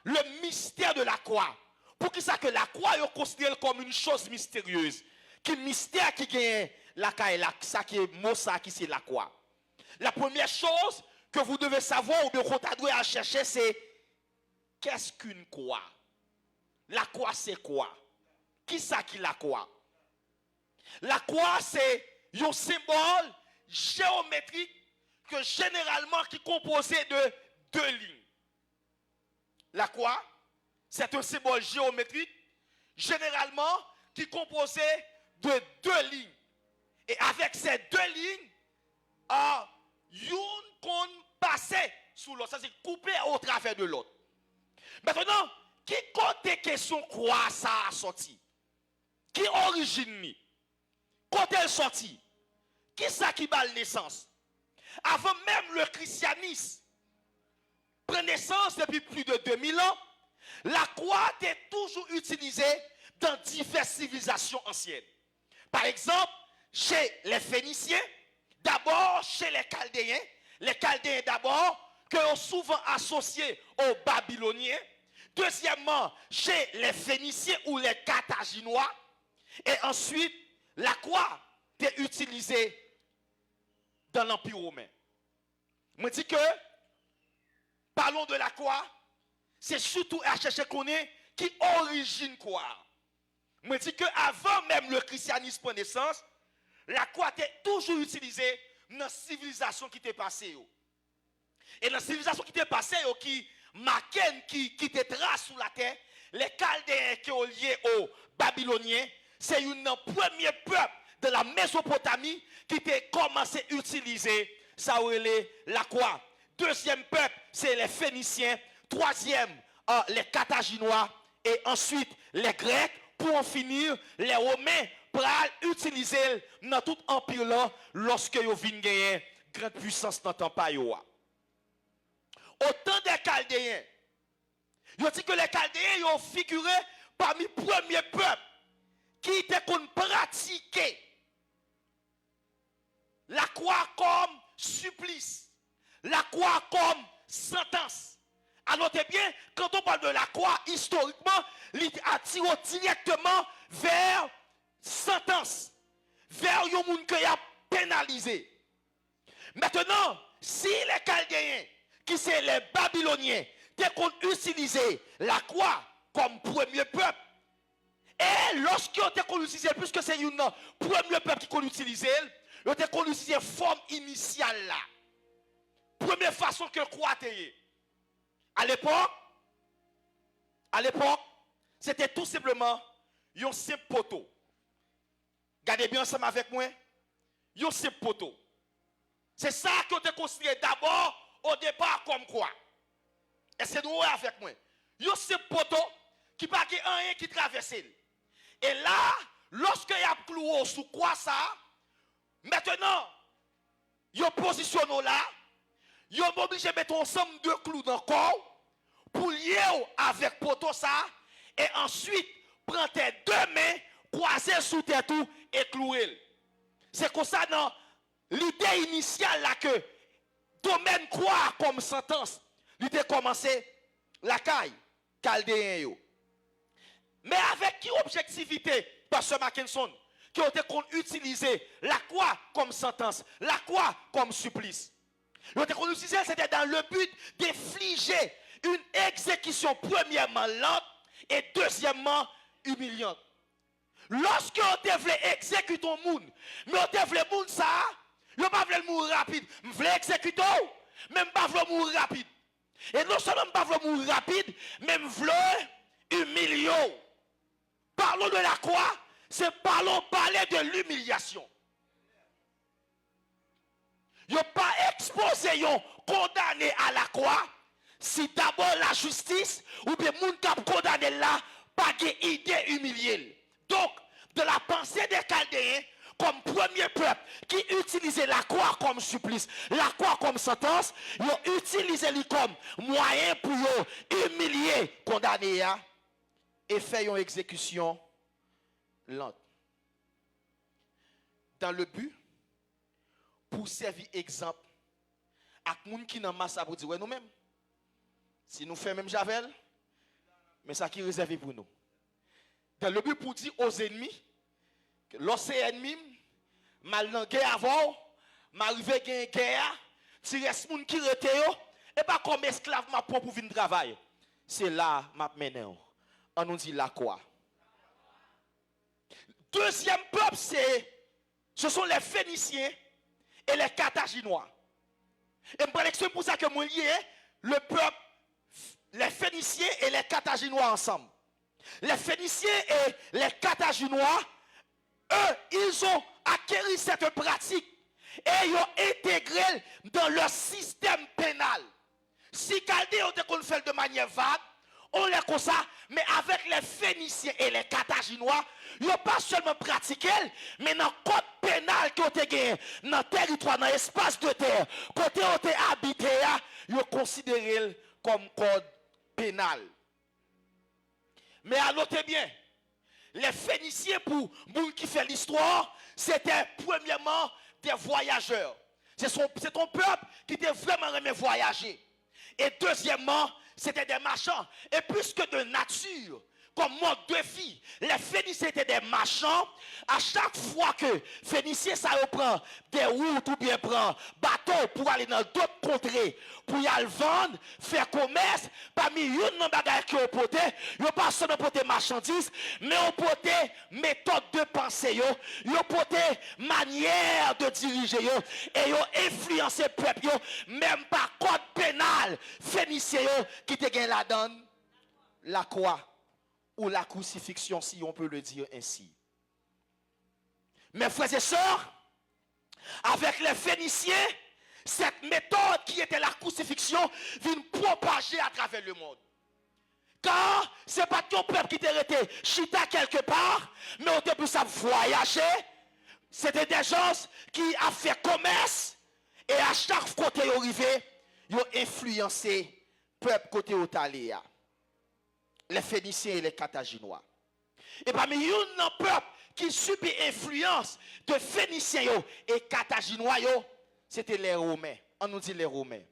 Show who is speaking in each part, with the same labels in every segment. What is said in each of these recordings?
Speaker 1: le mystère de la croix. Pour qui ça que la croix est considérée comme une chose mystérieuse. Qui mystère qui gagne la caille, ça qui est mot ça qui c'est la croix. La première chose que vous devez savoir ou bien qu'on doit à chercher c'est qu'est-ce qu'une croix? La croix c'est quoi? Qui ça qui la croix? La croix c'est un symbole géométrique que généralement qui est composé de deux lignes. La croix, c'est un symbole géométrique, généralement qui est composé de deux lignes. Et avec ces deux lignes, une qu'on passait sous l'autre, ça c'est coupé au travers de l'autre. Maintenant, qui côté question croix ça a sorti? Qui origine? Côté elle sorti? Qui ça qui bat naissance? Avant même le christianisme prend naissance depuis plus de 2000 ans, la croix était toujours utilisée dans diverses civilisations anciennes. Par exemple, chez les Phéniciens, d'abord chez les Chaldéens d'abord, qui sont souvent associés aux Babyloniens. Deuxièmement, chez les Phéniciens ou les Carthaginois. Et ensuite, la croix était utilisée dans l'Empire romain. Je dis que, parlons de la croix, c'est surtout à chercher qu'on est qui origine quoi. Je dis que avant même le christianisme prend naissance, la croix était toujours utilisée dans la civilisation qui était passée. Et dans la civilisation qui était passée, qui marquait, qui était trace sous la terre, les Chaldéens qui sont liés aux Babyloniens, c'est un premier peuple de la Mésopotamie qui était commencé à utiliser ça la croix. Deuxième peuple, c'est les Phéniciens. Troisième, les Carthaginois. Et ensuite, les Grecs. Pour en finir, les Romains pour utiliser dans tout empire là lorsque ils viennent gagner grande puissance dans le temps. Autant des Chaldéens, ils dit que les Chaldéens ont figuré parmi les premiers peuples qui étaient qu'on pratiquait la croix comme supplice, la croix comme sentence. Alors, bien, quand on parle de la croix, historiquement, il attire directement vers sentence, vers un monde qui a pénalisé. Maintenant, si les Chaldéens, qui sont les Babyloniens, ont utilisé la croix comme premier peuple, et lorsqu'ils ont utilisé, puisque c'est un premier peuple qui ont utilisé, ils ont utilisé la forme initiale là. Première façon que croix était. À l'époque, c'était tout simplement un simple poteau. Gardez bien ensemble avec moi. Un simple poteau. C'est ça qu'on a considéré d'abord au départ comme quoi. Et c'est nous avec moi. Un simple poteau qui n'a rien qui traverse. Et là, lorsque il y a cloué sous quoi ça, maintenant, il positionne là. Ils sont obligés de mettre ensemble deux clous dans le corps pour lier avec poteau ça et ensuite prendre tes deux mains, croiser sous tes tout et clouer. C'est comme ça dans l'idée initiale là que domaine croix comme sentence, il a commencé la caille, Chaldéen. Mais avec qui objectivité, Pasteur Mackinson, qui ont utilisé la croix comme sentence, la croix comme supplice. L'autre utilisé, c'était dans le but d'infliger une exécution premièrement lente et deuxièmement humiliante. Lorsque on voulait exécuter un monde, mais on voulait monde ça, on ne voulait pas mourir rapide. On voulait exécuter, même pas mourir rapide. Et non seulement pas mourir rapide, mais on voulait humilier. Parlons de la croix, c'est parler de l'humiliation. Ils n'ont pas exposé, ils ont condamné à la croix. Si d'abord la justice, ou bien moun kap condamné là, pas d'idée humiliée. Donc, de la pensée des Chaldéens, comme premier peuple qui utilisait la croix comme supplice, la croix comme sentence, ils ont utilisé comme moyen pour humilier, condamner et faire une exécution lente. Dans le but, pour servir exemple à moun qui nan masse pour dire ouais nous-mêmes si nous faisons même Javel Mais ça qui est réservé pour nous. Dans le but pour dire aux ennemis, que lorsque ennemi, mal dans guerre avant, m'arrive gain guerre, si reste moun qui rete yo, et pas comme esclave m'a pour venir travailler. C'est là m'a mené. On nous dit là quoi? Deuxième peuple, ce sont les Phéniciens et les Carthaginois. Et je prends l'exemple pour ça que moi lié le peuple, les Phéniciens et les Carthaginois ensemble. Les Phéniciens et les Carthaginois, eux, ils ont acquis cette pratique et ils ont intégré dans leur système pénal. Si Chaldéens ont fait de manière vague, on les comme ça, mais avec les Phéniciens et les Carthaginois, ils n'ont pas seulement pratiqué, mais dans le code pénal qui ont gagné, dans le territoire, dans l'espace de terre, côté où ils ont habité, ils ont considéré comme code pénal. Mais à noter bien, les Phéniciens, pour nous qui fait l'histoire, c'était premièrement des voyageurs. C'est ton peuple qui était vraiment aimé voyager. Et deuxièmement, c'était des marchands. Et puisque de nature, comme mode de vie, les Phéniciens étaient des marchands, à chaque fois que Phéniciens ça prend des routes ou bien prend bateau pour aller dans d'autres contrées, pour y aller vendre, faire commerce, parmi une bagaille qui ont porté, ils n'ont pas seulement porté marchandises, mais ont porté méthode de pensée, ils ont porté manière de diriger, et ils ont influencé le peuple, même par code pénal, Phéniciens qui te gagne la donne, la croix ou la crucifixion, si on peut le dire ainsi. Mes frères et sœurs, avec les Phéniciens, cette méthode qui était la crucifixion vient propager à travers le monde. Car ce n'est pas ton peuple qui était resté chita quelque part, mais au début ça voyager. C'était des gens qui ont fait commerce et à chaque côté ils arrivé, ils ont influencé le peuple côté où allé. Les Phéniciens et les Carthaginois. Et parmi un peuple qui subit influence de Phéniciens et Carthaginois, c'était les Romains. On nous dit les Romains.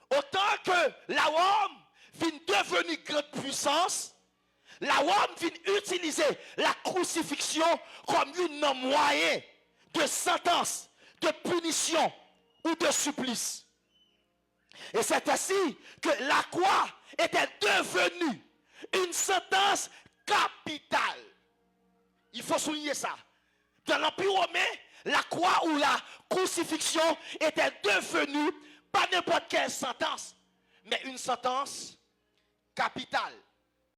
Speaker 1: Autant que la Rome vient devenir grande puissance, la Rome vient utiliser la crucifixion comme un moyen de sentence, de punition ou de supplice. Et c'est ainsi que la croix était devenue une sentence capitale. Il faut souligner ça. Dans l'Empire romain, la croix ou la crucifixion était devenue pas n'importe quelle sentence, mais une sentence capitale.